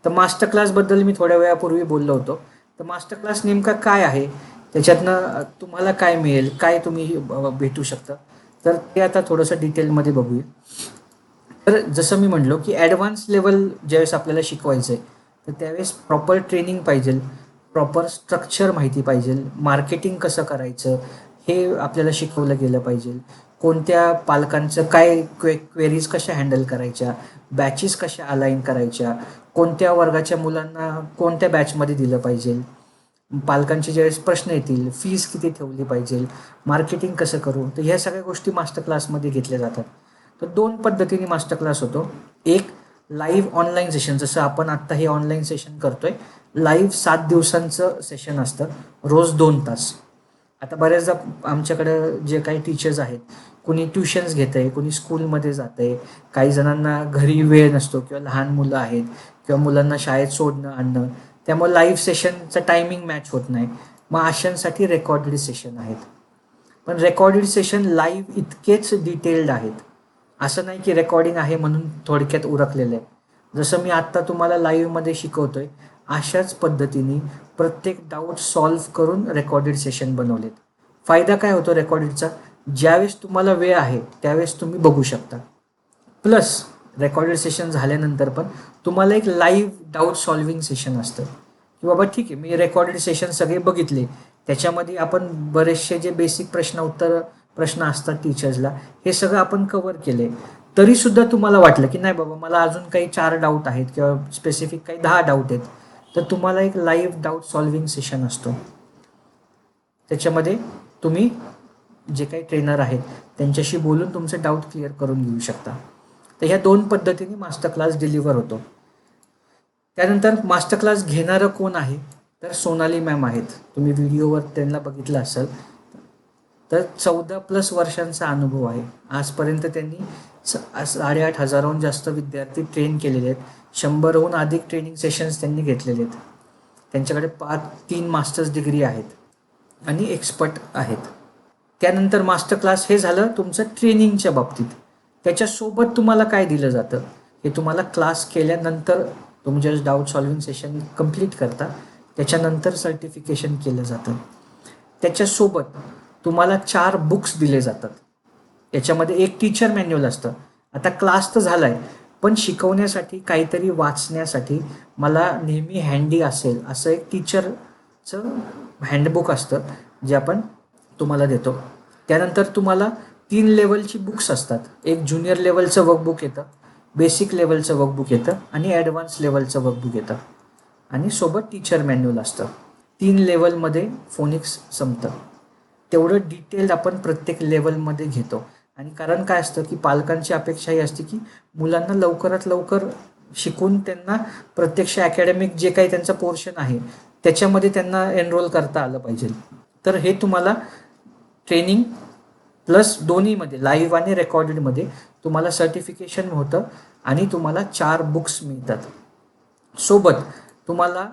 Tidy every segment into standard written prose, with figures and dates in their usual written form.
तर मास्टर क्लासबद्दल मी थोड्या वेळापूर्वी बोललो होतो. तर मास्टर क्लास नेमका काय आहे, त्याच्यातनं तुम्हाला काय मिळेल, काय तुम्ही भेटू शकतं, तर ते आता थोडंसं डिटेलमध्ये बघूया. तर जसं मी म्हणलो की ॲडव्हान्स लेवल ज्यावेळेस आपल्याला शिकवायचं आहे, तर त्यावेळेस प्रॉपर ट्रेनिंग पाहिजे, प्रॉपर स्ट्रक्चर माहिती पाहिजे, मार्केटिंग कसं करायचं हे आपल्याला शिकवलं गेलं पाहिजे. कोणत्या पालकांचं काय क्वेरीज कशा हँडल करायच्या, बॅचेस कशा अलाइन करायच्या, कोणत्या वर्गाच्या मुलांना कोणत्या बॅचमध्ये दिलं पाहिजे, पालकांचे ज्यावेळेस प्रश्न येतील, फीस किती ठेवली पाहिजे, मार्केटिंग कसं करू, तर ह्या सगळ्या गोष्टी मास्टर क्लासमध्ये घेतल्या जातात. तर 2 पद्धतीने मास्टर क्लास होतो. एक लाईव्ह ऑनलाईन सेशन, जसं आपण आत्ता हे ऑनलाईन सेशन करतोय. लाईव्ह 7 दिवसांचं सेशन असतं, रोज 2 तास. आता बऱ्याचदा आमच्याकडं जे काही टीचर्स आहेत, कुणी ट्युशन्स घेत आहे, कुणी स्कूलमध्ये जात आहे, काही जणांना घरी वेळ नसतो किंवा लहान मुलं आहेत किंवा मुलांना शाळेत सोडणं आणणं, त्यामुळे लाईव्ह सेशनचं टायमिंग मॅच होत नाही. मग अशांसाठी रेकॉर्डेड सेशन आहेत. पण रेकॉर्डेड सेशन लाईव्ह इतकेच डिटेल्ड आहेत. असं नाही की रेकॉर्डिंग आहे म्हणून थोडक्यात उरकलेलं आहे. जसं मी आत्ता तुम्हाला लाईव्हमध्ये शिकवतोय, अशाच पद्धतीने प्रत्येक डाऊट सॉल्व्ह करून रेकॉर्डेड सेशन बनवलेत. फायदा काय होतो रेकॉर्डेडचा, ज्यावेळेस तुम्हाला वेळ आहे त्यावेळेस तुम्ही बघू शकता. प्लस रेकॉर्डेड सेशन झाल्यानंतर पण तुम्हाला एक लाईव्ह डाऊट सॉल्विंग सेशन असतं, की बाबा ठीक आहे मी रेकॉर्डेड सेशन सगळे बघितले, त्याच्यामध्ये आपण बरेचसे जे बेसिक प्रश्न असतात टीचर्सला, हे सगळं आपण कव्हर केले. तरीसुद्धा तुम्हाला वाटलं की नाही बाबा मला अजून काही 4 डाऊट आहेत किंवा स्पेसिफिक काही 10 डाऊट आहेत, तर तुम्हाला एक लाईव्ह डाऊट सॉल्विंग सेशन असतो. त्याच्यामध्ये तुम्ही जे काही ट्रेनर आहेत त्यांच्याशी बोलून तुमचे डाऊट क्लिअर करून घेऊ शकता. तर ह्या 2 पद्धतीने मास्टर क्लास डिलिव्हर होतो. त्यानंतर मास्टर क्लास घेणारं कोण आहे, तर सोनाली मॅम आहेत. तुम्ही व्हिडिओवर त्यांना बघितलं असेल. तर 14+ वर्षांचा अनुभव आहे. आजपर्यंत त्यांनी 8,500हून जास्त विद्यार्थी ट्रेन केलेले आहेत. 100हून अधिक ट्रेनिंग सेशन्स त्यांनी घेतलेले आहेत. त्यांच्याकडे 3 मास्टर्स डिग्री आहेत आणि एक्सपर्ट आहेत. त्यानंतर मास्टर क्लास हे झालं तुमचं ट्रेनिंगच्या बाबतीत. त्याच्यासोबत तुम्हाला काय दिलं जातं, हे तुम्हाला क्लास केल्यानंतर तुमच्या डाऊट सॉल्विंग सेशन कंप्लीट करता, त्याच्यानंतर सर्टिफिकेशन केलं जातं. त्याच्यासोबत तुम्हाला 4 बुक्स दिले जातात. याच्यामध्ये एक टीचर मॅन्युअल असतं. आता क्लास तर झाला आहे, पण शिकवण्यासाठी काहीतरी वाचण्यासाठी मला नेहमी हँडी असेल असं एक टीचरचं हँडबुक असतं, जे आपण तुम्हाला देतो. त्यानंतर तुम्हाला 3 लेवलची बुक्स असतात. एक ज्युनियर लेवलचं वर्कबुक येतं, बेसिक लेवलचं वर्कबुक येतं आणि ॲडव्हान्स लेवलचं वर्कबुक येतं आणि सोबत टीचर मॅन्युअल असतं. 3 लेवलमध्ये फोनिक्स संपतं. तेवढं डिटेल्ड आपण प्रत्येक लेवलमध्ये घेतो. आणि कारण काय असतं की पालकांची अपेक्षा ही असते की मुलांना लवकरात लवकर शिकून त्यांना प्रत्यक्ष अकॅडमिक जे काही त्यांचं पोर्शन आहे त्याच्यामध्ये त्यांना एनरोल करता आलं पाहिजे. तर हे तुम्हाला ट्रेनिंग प्लस दोन्हीमध्ये लाईव्ह आणि रेकॉर्डेडमध्ये तुम्हाला सर्टिफिकेशन होतं आणि तुम्हाला 4 बुक्स मिळतात. सोबत तुम्हाला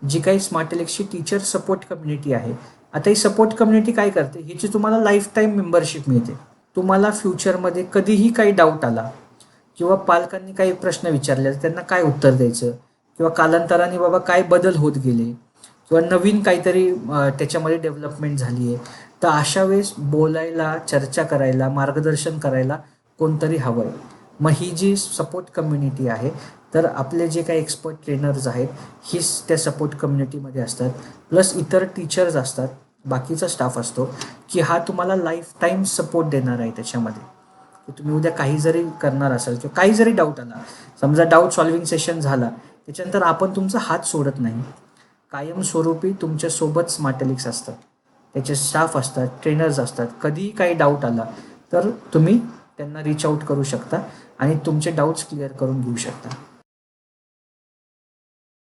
जी काही स्मार्टलेक्सची टीचर सपोर्ट कम्युनिटी आहे, आता ही सपोर्ट कम्युनिटी काय करते, ह्याची तुम्हाला लाईफ टाईम मेंबरशिप मिळते. तुम्हाला फ्युचरमध्ये कधीही काही डाऊट आला किंवा पालकांनी काही प्रश्न विचारले त्यांना काय उत्तर द्यायचं किंवा कालांतराने बाबा काय बदल होत गेले किंवा नवीन काहीतरी त्याच्यामध्ये डेव्हलपमेंट झाली आहे, तर अशा वेळेस बोलायला, चर्चा करायला, मार्गदर्शन करायला कोणतरी हवं आहे. मग ही जी सपोर्ट कम्युनिटी आहे, तर आपले जे काही एक्सपर्ट ट्रेनर्स आहेत हीच त्या सपोर्ट कम्युनिटीमध्ये असतात. प्लस इतर टीचर्स असतात, बाकीचा स्टाफ असतो की हा तुम्हाला लाईफ टाईम सपोर्ट देणार आहे. त्याच्यामध्ये तुम्ही उद्या काही जरी करणार असाल किंवा काही जरी डाऊट आला, समजा डाऊट सॉल्विंग सेशन झाला, त्याच्यानंतर आपण तुमचा हात सोडत नाही. कायमस्वरूपी तुमच्यासोबत स्मार्टलेक्स असतात, त्याचे स्टाफ असतात, ट्रेनर्स असतात. कधीही काही डाऊट आला तर तुम्ही त्यांना रीच आऊट करू शकता आणि तुमचे डाऊट्स क्लिअर करून घेऊ शकता.